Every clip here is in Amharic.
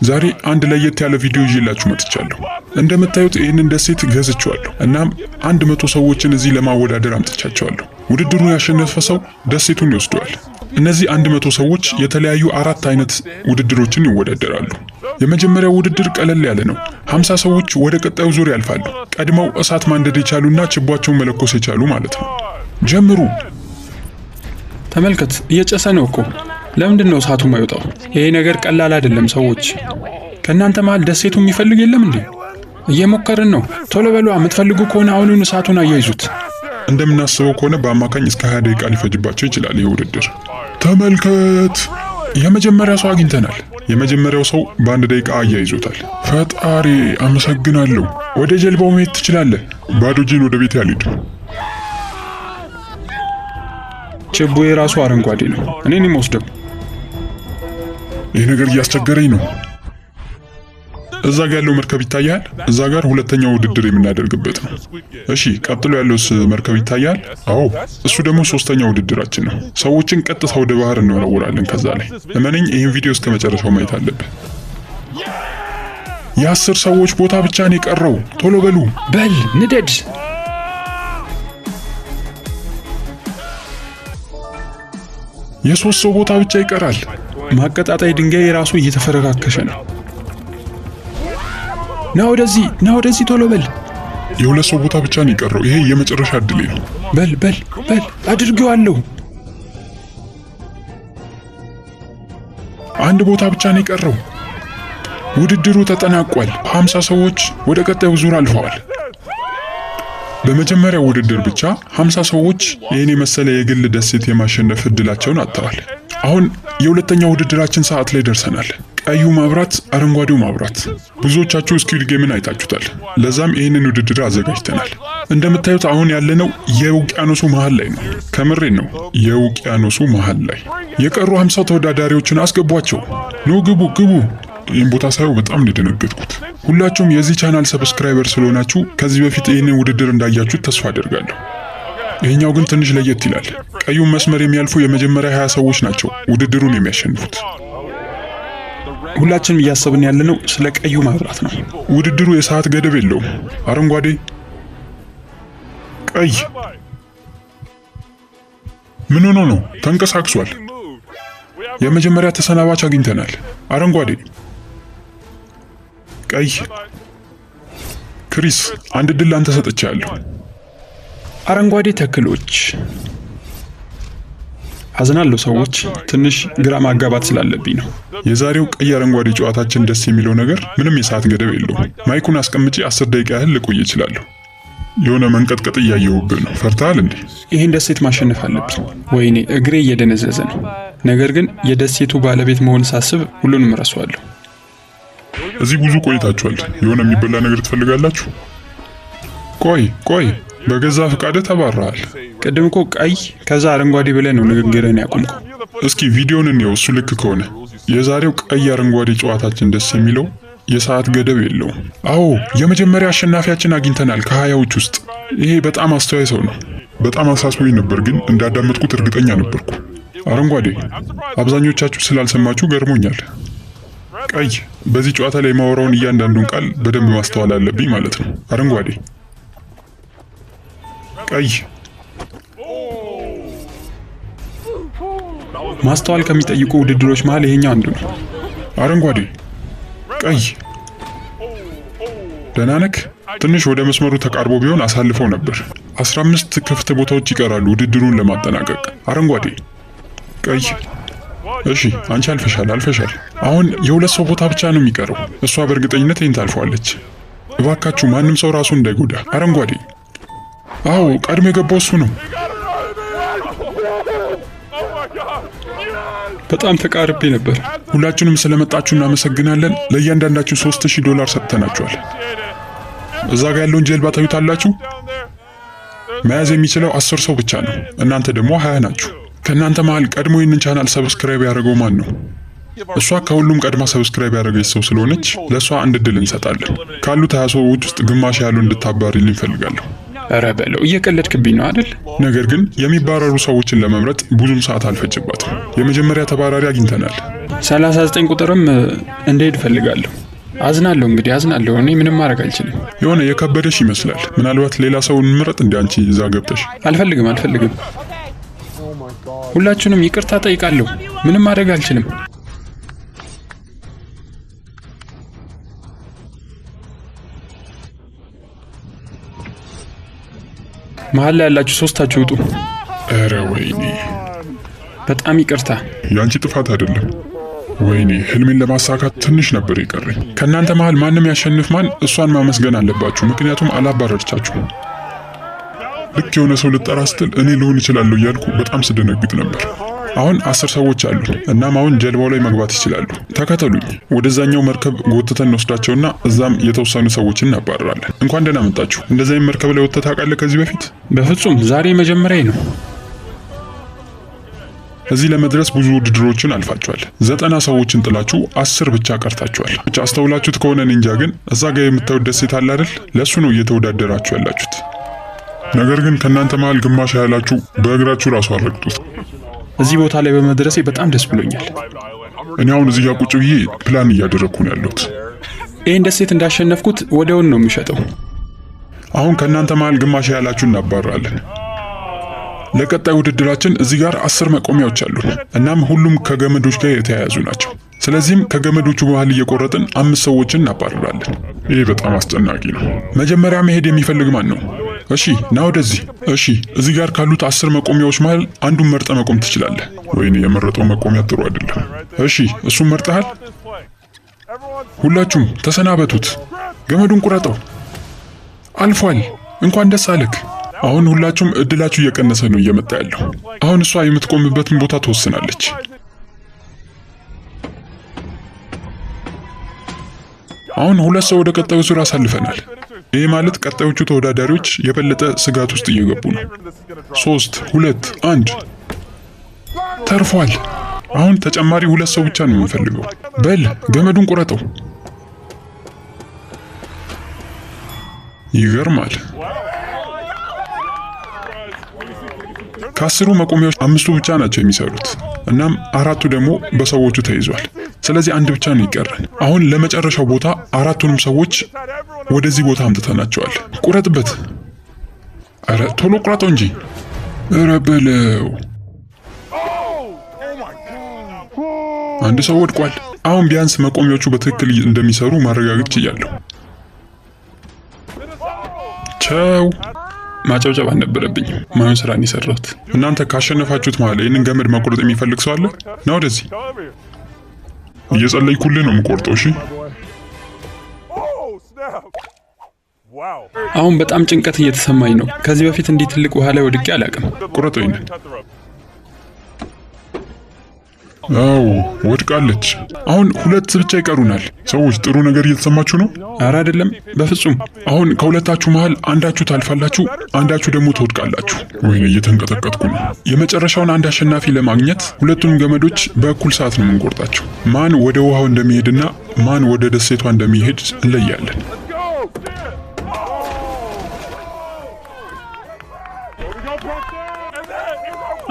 ዛሬ አንድ ለየት ያለ ቪዲዮ ይዤላችሁ መጥቻለሁ። እንደምታዩት ይህንን ደሴት ገዝቼዋለሁ። እናም 100 ሰዎችን እዚህ ለማወዳደር አምጥቻቸዋለሁ። ውድድሩን ያሸነፈ ሰው ደሴቱን ይወስደዋል። እነዚህ 100 ሰዎች የተለያዩ 4 አይነት ውድድሮችን ይወዳደራሉ። የመጀመሪያው ውድድር ቀለል ያለ ነው። 50 ሰዎች ወደ ቀጣዩ ዙር ያልፋሉ። ቀድመው እሳት ማንደድ የቻሉና ችቧቸውን መለኮስ የቻሉ ማለት ነው። ጀምሩ። ተመልከት፣ እየጨሰ ነው እኮ። ለምንድን ነው እሳቱ የማይወጣው? ይሄ ነገር ቀላል አይደለም። ሰዎች ከእናንተ መሃል ደሴቱ የሚፈልግ የለም እንዴ? እየሞከርን ነው። ቶሎ በሉ፣ የምትፈልጉ ከሆነ አሁኑን እሳቱን አያይዙት። እንደምናስበው ከሆነ በአማካኝ እስከ 20 ደቂቃ ሊፈጅባቸው ይችላል ይህ ውድድር። ተመልከት፣ የመጀመሪያ ሰው አግኝተናል። የመጀመሪያው ሰው በ1 ደቂቃ አያይዞታል። ፈጣሪ አመሰግናለሁ። ወደ ጀልባው መሄድ ትችላለህ። ባዶ እጄን ወደ ቤት ያልሄድ። ችቦ የራሱ አረንጓዴ ነው። እኔን የምወስደው ይህ ነገር እያስቸገረኝ ነው። እዛ ጋር ያለው መርከብ ይታያል። እዛ ጋር ሁለተኛው ውድድር የምናደርግበት ነው። እሺ፣ ቀጥሎ ያለውስ መርከብ ይታያል? አዎ፣ እሱ ደግሞ ሶስተኛው ውድድራችን ነው። ሰዎችን ቀጥታ ወደ ባህር እንወረውራለን። ከዛ ላይ እመነኝ፣ ይህን ቪዲዮ እስከ መጨረሻው ማየት አለብህ። የ10 ሰዎች ቦታ ብቻ ነው የቀረው። ቶሎ በሉ። በል ንደድ። የ3 ሰው ቦታ ብቻ ይቀራል። ማቀጣጣይ ድንጋይ የራሱ እየተፈረካከሸ ነው። ና ወደዚህ ቶሎ በል። የ2 ሰው ቦታ ብቻ ነው የቀረው። ይሄ የመጨረሻ እድሌ ነው። በል አድርጌዋለሁ። 1 ቦታ ብቻ ነው የቀረው። ውድድሩ ተጠናቋል። 50 ሰዎች ወደ ቀጣዩ ዙር አልፈዋል። በመጀመሪያው ውድድር ብቻ 50 ሰዎች ይህን የመሰለ የግል ደሴት የማሸነፍ እድላቸውን አጥተዋል። አሁን የሁለተኛው ውድድራችን ሰዓት ላይ ደርሰናል። ቀዩ ማብራት፣ አረንጓዴው ማብራት። ብዙዎቻችሁ ስኩዊድ ጌምን አይታችሁታል። ለዛም ይህንን ውድድር አዘጋጅተናል። እንደምታዩት አሁን ያለነው የውቅያኖሱ መሃል ላይ ነው። ከምሬን ነው፣ የውቅያኖሱ መሃል ላይ። የቀሩ 50 ተወዳዳሪዎችን አስገቧቸው። ኑ ግቡ። ይህን ቦታ ሳየው በጣም ነው የደነገጥኩት። ሁላችሁም የዚህ ቻናል ሰብስክራይበር ስለሆናችሁ ከዚህ በፊት ይህንን ውድድር እንዳያችሁት ተስፋ አደርጋለሁ። ይሄኛው ግን ትንሽ ለየት ይላል። ቀዩን መስመር የሚያልፉ የመጀመሪያ 20 ሰዎች ናቸው ውድድሩን የሚያሸንፉት። ሁላችንም እያሰብን ያለነው ስለ ቀዩ ማብራት ነው። ውድድሩ የሰዓት ገደብ የለውም። አረንጓዴ፣ ቀይ። ምን ሆኖ ነው? ተንቀሳቅሷል። የመጀመሪያ ተሰናባች አግኝተናል። አረንጓዴ፣ ቀይ። ክሪስ፣ አንድ ድል አንተ ሰጥቻለሁ። አረንጓዴ ተክሎች። አዝናለሁ ሰዎች፣ ትንሽ ግራ ማጋባት ስላለብኝ ነው። የዛሬው ቀይ አረንጓዴ ጨዋታችን ደስ የሚለው ነገር ምንም የሰዓት ገደብ የለውም። ማይኩን አስቀምጬ 10 ደቂቃ ያህል ልቆይ እችላለሁ። የሆነ መንቀጥቀጥ እያየሁብህ ነው። ፈርተሃል እንዴ? ይህን ደሴት ማሸነፍ አለብኝ። ወይኔ እግሬ እየደነዘዘ ነው። ነገር ግን የደሴቱ ባለቤት መሆን ሳስብ ሁሉንም እረሳዋለሁ። እዚህ ብዙ ቆይታችኋል። የሆነ የሚበላ ነገር ትፈልጋላችሁ? ቆይ በገዛ ፈቃድህ ተባረሃል። ቅድም እኮ ቀይ ከዛ አረንጓዴ ብለህ ነው ንግግርን ያቆምከው። እስኪ ቪዲዮን እንየው። እሱ ልክ ከሆነ የዛሬው ቀይ አረንጓዴ ጨዋታችን ደስ የሚለው የሰዓት ገደብ የለውም። አዎ፣ የመጀመሪያ አሸናፊያችን አግኝተናል ከ20ዎች ውስጥ። ይሄ በጣም አስተዋይ ሰው ነው። በጣም አሳስቦኝ ነበር፣ ግን እንዳዳመጥኩት እርግጠኛ ነበርኩ። አረንጓዴ፣ አብዛኞቻችሁ ስላልሰማችሁ ገርሞኛል። ቀይ፣ በዚህ ጨዋታ ላይ የማወራውን እያንዳንዱን ቃል በደንብ ማስተዋል አለብኝ ማለት ነው። አረንጓዴ፣ ቀይ። ማስተዋል ከሚጠይቁ ውድድሮች መሃል ይሄኛው አንዱ ነው። አረንጓዴ፣ ቀይ። ደህና ነህ? ትንሽ ወደ መስመሩ ተቃርቦ ቢሆን አሳልፈው ነበር። 15 ክፍት ቦታዎች ይቀራሉ ውድድሩን ለማጠናቀቅ። አረንጓዴ፣ ቀይ። እሺ፣ አንቺ አልፈሻል። አሁን የ2 ሰው ቦታ ብቻ ነው የሚቀረው። እሷ በእርግጠኝነት ይህን ታልፈዋለች። እባካችሁ ማንም ሰው ራሱን እንዳይጎዳ። አረንጓዴ። አዎ፣ ቀድሞ የገባው እሱ ነው። በጣም ተቃርቤ ነበር። ሁላችሁንም ስለመጣችሁ እናመሰግናለን። ለእያንዳንዳችሁ $3000 ሰጥተናችኋል። እዛ ጋር ያለውን ጀልባ ታዩታላችሁ። መያዝ የሚችለው 10 ሰው ብቻ ነው። እናንተ ደግሞ 20 ናችሁ። ከእናንተ መሃል ቀድሞ ይህንን ቻናል ሰብስክራይብ ያደረገው ማን ነው? እሷ ከሁሉም ቀድማ ሰብስክራይብ ያደረገች ሰው ስለሆነች ለእሷ አንድ እድል እንሰጣለን። ካሉት 20 ሰዎች ውስጥ ግማሽ ያሉን እንድታባሪልኝ እፈልጋለሁ። ኧረ በለው፣ እየቀለድክብኝ ነው አይደል? ነገር ግን የሚባረሩ ሰዎችን ለመምረጥ ብዙም ሰዓት አልፈጅባትም። የመጀመሪያ ተባራሪ አግኝተናል። 39 ቁጥርም እንድሄድ እፈልጋለሁ። አዝናለሁ እንግዲህ አዝናለሁ። እኔ ምንም ማድረግ አልችልም። የሆነ የከበደሽ ይመስላል። ምናልባት ሌላ ሰውን ምረጥ እንደ አንቺ እዛ ገብተሽ። አልፈልግም። ሁላችሁንም ይቅርታ ጠይቃለሁ። ምንም ማድረግ አልችልም። መሀል ላይ ያላችሁ ሶስታችሁ ውጡ። ኧረ ወይኔ፣ በጣም ይቅርታ። ያንቺ ጥፋት አይደለም። ወይኔ፣ ህልሜን ለማሳካት ትንሽ ነበር የቀረኝ። ከእናንተ መሀል ማንም ያሸንፍ ማን እሷን ማመስገን አለባችሁ፣ ምክንያቱም አላባረርቻችሁም። ልክ የሆነ ሰው ልጠራ ስትል እኔ ልሆን እችላለሁ እያልኩ በጣም ስደነግጥ ነበር። አሁን 10 ሰዎች አሉ። እናም አሁን ጀልባው ላይ መግባት ይችላሉ። ተከተሉኝ። ወደዛኛው መርከብ ጎትተን እንወስዳቸውና እዛም የተወሰኑ ሰዎችን እናባረራለን። እንኳን ደህና መጣችሁ። እንደዚህ መርከብ ላይ ወጥተህ ታውቃለህ ከዚህ በፊት? በፍጹም፣ ዛሬ መጀመሪያ ነው። እዚህ ለመድረስ ብዙ ውድድሮችን አልፋችኋል። 90 ሰዎችን ጥላችሁ 10 ብቻ ቀርታችኋል። ብቻ አስተውላችሁት ከሆነ እንጃ፣ ግን እዛ ጋር የምታዩት ደሴት አለ አይደል? ለሱ ነው እየተወዳደራችሁ ያላችሁት። ነገር ግን ከእናንተ መሀል ግማሽ ያህላችሁ በእግራችሁ ራሱ አልረግጡት። እዚህ ቦታ ላይ በመድረሴ በጣም ደስ ብሎኛል። እኔ አሁን እዚህ ጋር ቁጭ ብዬ ፕላን እያደረግኩ ነው ያለሁት። ይህን ደሴት እንዳሸነፍኩት ወዲያውን ነው የሚሸጠው። አሁን ከእናንተ መሀል ግማሽ ያህላችሁ እናባራለን። ለቀጣይ ውድድራችን እዚህ ጋር 10 መቆሚያዎች አሉ። እናም ሁሉም ከገመዶች ጋር የተያያዙ ናቸው። ስለዚህም ከገመዶቹ መሀል እየቆረጥን 5 ሰዎችን እናባረራለን። ይህ በጣም አስጨናቂ ነው። መጀመሪያ መሄድ የሚፈልግ ማን ነው? እሺ ና ወደዚህ። እሺ እዚህ ጋር ካሉት 10 መቆሚያዎች መሀል አንዱን መርጠ መቆም ትችላለህ። ወይኔ የመረጠው መቆሚያ ጥሩ አይደለም። እሺ እሱን መርጠሃል። ሁላችሁም ተሰናበቱት። ገመዱን ቁረጠው። አልፏል። እንኳን ደስ አለክ። አሁን ሁላችሁም እድላችሁ እየቀነሰ ነው እየመጣ ያለው። አሁን እሷ የምትቆምበትን ቦታ ትወስናለች። አሁን 2 ሰው ወደ ቀጣዩ ዙር አሳልፈናል። ይህ ማለት ቀጣዮቹ ተወዳዳሪዎች የበለጠ ስጋት ውስጥ እየገቡ ነው። 3 2 1 ተርፏል። አሁን ተጨማሪ 2 ሰው ብቻ ነው የምንፈልገው። በል ገመዱን ቁረጠው። ይገርማል። ከ10 መቆሚያዎች 5ቱ ብቻ ናቸው የሚሰሩት። እናም 4ቱ ደግሞ በሰዎቹ ተይዟል። ስለዚህ 1 ብቻ ነው ይቀረን። አሁን ለመጨረሻው ቦታ 4ቱንም ሰዎች ወደዚህ ቦታ አምጥተናቸዋል። ቁረጥበት። አረ ቶሎ ቁረጠው እንጂ። አረ በለው። አንድ ሰው ወድቋል። አሁን ቢያንስ መቆሚያዎቹ በትክክል እንደሚሰሩ ማረጋገጥ ችያለሁ። ቻው። ማጨብጨብ አልነበረብኝም። ማን ስራን የሰራሁት። እናንተ ካሸነፋችሁት ማለት ይህንን ገመድ መቆረጥ የሚፈልግ ሰው አለ? ና ወደዚህ። እየጸለይኩልህ ነው የምቆርጠው። እሺ። አሁን በጣም ጭንቀት እየተሰማኝ ነው። ከዚህ በፊት እንዲህ ትልቅ ውሃ ላይ ወድቄ አላውቅም። ቁረጠው ይሄንን። አው ወድቃለች። አሁን 2 ብቻ ይቀሩናል። ሰዎች ጥሩ ነገር እየተሰማችሁ ነው? ኧረ አይደለም በፍጹም። አሁን ከሁለታችሁ መሃል አንዳችሁ ታልፋላችሁ፣ አንዳችሁ ደግሞ ትወድቃላችሁ። ወይኔ እየተንቀጠቀጥኩ ነው። የመጨረሻውን አንድ አሸናፊ ለማግኘት ሁለቱንም ገመዶች በእኩል ሰዓት ነው የምንቆርጣቸው። ማን ወደ ውሃው እንደሚሄድና ማን ወደ ደሴቷ እንደሚሄድ እንለያለን።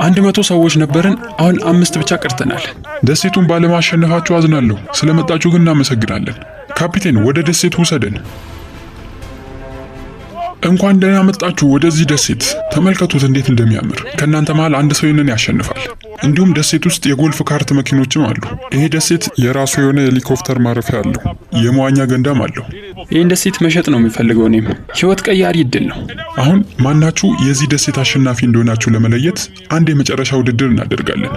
100 ሰዎች ነበርን። አሁን 5 ብቻ ቀርተናል። ደሴቱን ባለማሸነፋችሁ አዝናለሁ። ስለመጣችሁ ግን እናመሰግናለን። ካፒቴን ወደ ደሴቱ ውሰደን። እንኳን ደህና መጣችሁ ወደዚህ ደሴት። ተመልከቱት እንዴት እንደሚያምር። ከእናንተ መሃል አንድ ሰው ይህንን ያሸንፋል። እንዲሁም ደሴት ውስጥ የጎልፍ ካርት መኪኖችም አሉ። ይሄ ደሴት የራሱ የሆነ ሄሊኮፕተር ማረፊያ አለው። የመዋኛ ገንዳም አለው። ይህን ደሴት መሸጥ ነው የሚፈልገው። እኔም ህይወት ቀያሪ እድል ነው። አሁን ማናችሁ የዚህ ደሴት አሸናፊ እንደሆናችሁ ለመለየት አንድ የመጨረሻ ውድድር እናደርጋለን።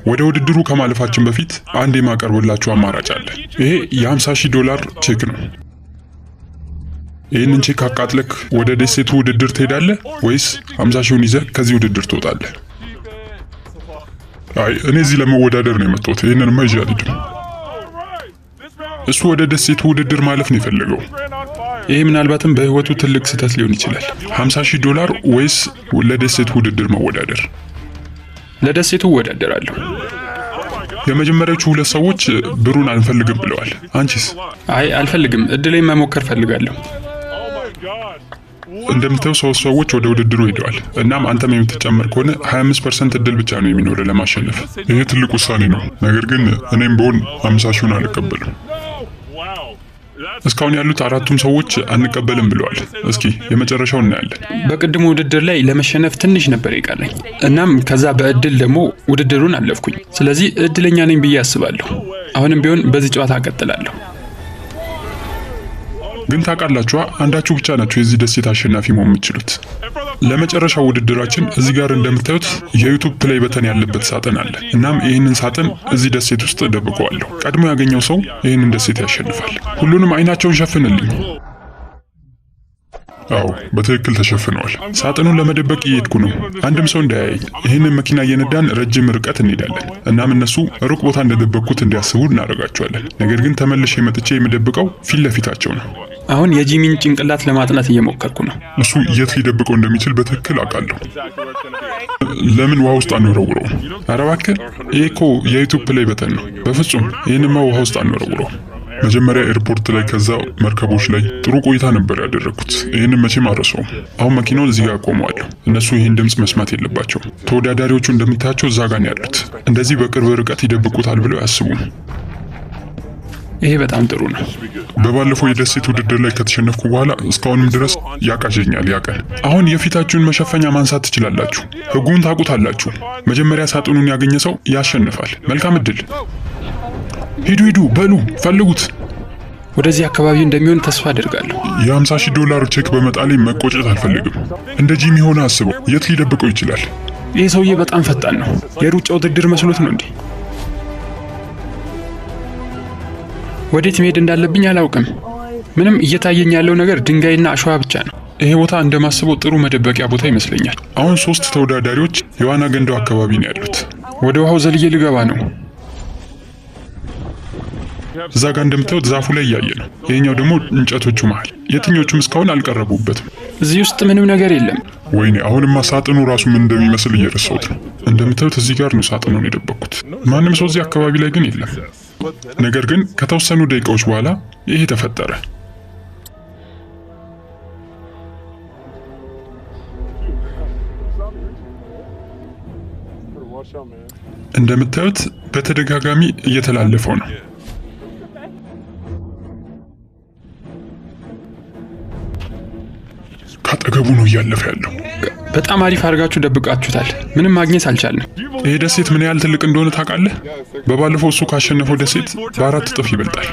ወደ ውድድሩ ከማለፋችን በፊት አንድ የማቀርብላችሁ አማራጭ አለ። ይሄ $50,000 ቼክ ነው። ይህንን ቼክ አቃጥለክ ወደ ደሴቱ ውድድር ትሄዳለህ ወይስ 50,000ን ይዘህ ከዚህ ውድድር ትወጣለህ? አይ እኔ እዚህ ለመወዳደር ነው የመጣሁት። ይህንንማ ይዤ አልሄድም። እሱ ወደ ደሴቱ ውድድር ማለፍ ነው የፈለገው። ይህ ምናልባትም በህይወቱ ትልቅ ስህተት ሊሆን ይችላል። $50,000 ወይስ ለደሴቱ ውድድር መወዳደር? ለደሴቱ እወዳደራለሁ። የመጀመሪያዎቹ 2 ሰዎች ብሩን አንፈልግም ብለዋል። አንቺስ? አይ አልፈልግም። እድሌን መሞከር ፈልጋለሁ። እንደምታየው 3 ሰዎች ወደ ውድድሩ ሄደዋል። እናም አንተም የምትጨምር ከሆነ 25% እድል ብቻ ነው የሚኖር ለማሸነፍ። ይሄ ትልቅ ውሳኔ ነው። ነገር ግን እኔም በሆን 50 ሺውን አልቀበልም። እስካሁን ያሉት 4ቱም ሰዎች አንቀበልም ብለዋል። እስኪ የመጨረሻው እናያለን። በቅድሙ ውድድር ላይ ለመሸነፍ ትንሽ ነበር የቀረኝ። እናም ከዛ በእድል ደግሞ ውድድሩን አለፍኩኝ። ስለዚህ እድለኛ ነኝ ብዬ አስባለሁ። አሁንም ቢሆን በዚህ ጨዋታ እቀጥላለሁ። ግን ታውቃላችሁ፣ አንዳችሁ ብቻ ናችሁ የዚህ ደሴት አሸናፊ መሆን የምትችሉት። ለመጨረሻው ውድድራችን እዚህ ጋር እንደምታዩት የዩቱብ ፕሌይ በተን ያለበት ሳጥን አለ። እናም ይህንን ሳጥን እዚህ ደሴት ውስጥ ደብቀዋለሁ። ቀድሞ ያገኘው ሰው ይህንን ደሴት ያሸንፋል። ሁሉንም አይናቸውን ሸፍንልኝ። አዎ፣ በትክክል ተሸፍነዋል። ሳጥኑን ለመደበቅ እየሄድኩ ነው፣ አንድም ሰው እንዳያየኝ። ይህንን መኪና እየነዳን ረጅም ርቀት እንሄዳለን። እናም እነሱ ሩቅ ቦታ እንደደበቅኩት እንዲያስቡ እናደርጋቸዋለን። ነገር ግን ተመልሼ መጥቼ የምደብቀው ፊት ለፊታቸው ነው። አሁን የጂሚን ጭንቅላት ለማጥናት እየሞከርኩ ነው። እሱ የት ሊደብቀው እንደሚችል በትክክል አውቃለሁ። ለምን ውሃ ውስጥ አንወረውረው? ኧረ እባክህ፣ ይሄ እኮ የዩቱብ ፕሌይ በተን ነው። በፍጹም ይህንማ ውሃ ውስጥ አንወረውረው። መጀመሪያ ኤርፖርት ላይ፣ ከዛ መርከቦች ላይ ጥሩ ቆይታ ነበር ያደረኩት። ይህንን መቼም አልረሳውም። አሁን መኪናውን እዚህ ጋር አቆመዋለሁ። እነሱ ይህን ድምፅ መስማት የለባቸውም። ተወዳዳሪዎቹ እንደምታያቸው እዛ ጋር ነው ያሉት። እንደዚህ በቅርብ ርቀት ይደብቁታል ብለው አያስቡም። ይሄ በጣም ጥሩ ነው። በባለፈው የደሴት ውድድር ላይ ከተሸነፍኩ በኋላ እስካሁንም ድረስ ያቃዠኛል ያቀን። አሁን የፊታችሁን መሸፈኛ ማንሳት ትችላላችሁ። ሕጉን ታውቁታላችሁ። መጀመሪያ ሳጥኑን ያገኘ ሰው ያሸንፋል። መልካም እድል። ሂዱ በሉ ፈልጉት። ወደዚህ አካባቢ እንደሚሆን ተስፋ አደርጋለሁ። $50,000 ቼክ በመጣሌ መቆጨት አልፈልግም። እንደ ጂሚ ሆነ አስበው። የት ሊደብቀው ይችላል? ይህ ሰውዬ በጣም ፈጣን ነው። የሩጫ ውድድር መስሎት ነው እንዴ? ወዴት መሄድ እንዳለብኝ አላውቅም። ምንም እየታየኝ ያለው ነገር ድንጋይና አሸዋ ብቻ ነው። ይሄ ቦታ እንደማስበው ጥሩ መደበቂያ ቦታ ይመስለኛል። አሁን 3 ተወዳዳሪዎች የዋና ገንዳው አካባቢ ነው ያሉት። ወደ ውሃው ዘልዬ ልገባ ነው። እዛ ጋር እንደምታዩት ዛፉ ላይ እያየ ነው። ይሄኛው ደግሞ እንጨቶቹ መሃል። የትኞቹም እስካሁን አልቀረቡበትም። እዚህ ውስጥ ምንም ነገር የለም። ወይኔ፣ አሁንማ ሳጥኑ ራሱ ምን እንደሚመስል እየረሳሁት ነው። እንደምታዩት እዚህ ጋር ነው ሳጥኑን የደበቅኩት። ማንም ሰው እዚህ አካባቢ ላይ ግን የለም። ነገር ግን ከተወሰኑ ደቂቃዎች በኋላ ይሄ ተፈጠረ። እንደምታዩት በተደጋጋሚ እየተላለፈው ነው። ካጠገቡ ነው እያለፈ ያለው። በጣም አሪፍ አድርጋችሁ ደብቃችሁታል። ምንም ማግኘት አልቻልንም። ይሄ ደሴት ምን ያህል ትልቅ እንደሆነ ታውቃለህ? በባለፈው እሱ ካሸነፈው ደሴት በ4 እጥፍ ይበልጣል።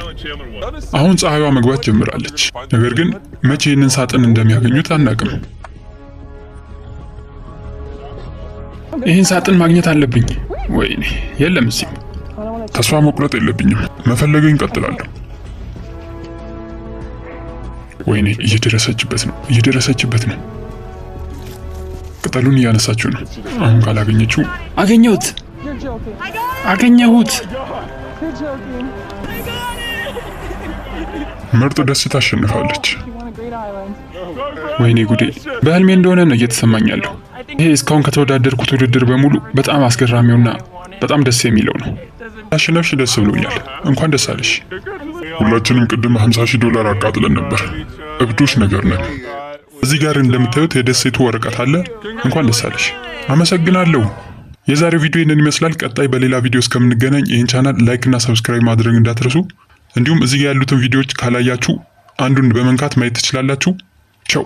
አሁን ፀሐይዋ መግባት ጀምራለች። ነገር ግን መቼ ይህንን ሳጥን እንደሚያገኙት አናውቅም። ይህን ሳጥን ማግኘት አለብኝ። ወይኔ፣ የለም እዚህ። ተስፋ መቁረጥ የለብኝም። መፈለገኝ እቀጥላለሁ። ወይኔ፣ እየደረሰችበት ነው። ቅጠሉን እያነሳችው ነው። አሁን ካላገኘችው። አገኘሁት። ምርጥ ደሴት አሸንፋለች። ወይኔ ጉዴ! በህልሜ እንደሆነ ነው እየተሰማኝ ያለው። ይሄ እስካሁን ከተወዳደርኩት ውድድር በሙሉ በጣም አስገራሚውና በጣም ደስ የሚለው ነው። አሸነፍሽ፣ ደስ ብሎኛል። እንኳን ደስ አለሽ። ሁላችንም ቅድም $50,000 አቃጥለን ነበር። እብዶች ነገር ነን። እዚህ ጋር እንደምታዩት የደሴቱ ወረቀት አለ። እንኳን ደስ አለሽ። አመሰግናለሁ። የዛሬው ቪዲዮ ይህንን ይመስላል። ቀጣይ በሌላ ቪዲዮ እስከምንገናኝ ይህን ቻናል ላይክ እና ሰብስክራይብ ማድረግ እንዳትረሱ። እንዲሁም እዚህ ጋር ያሉትን ቪዲዮዎች ካላያችሁ አንዱን በመንካት ማየት ትችላላችሁ። ቻው።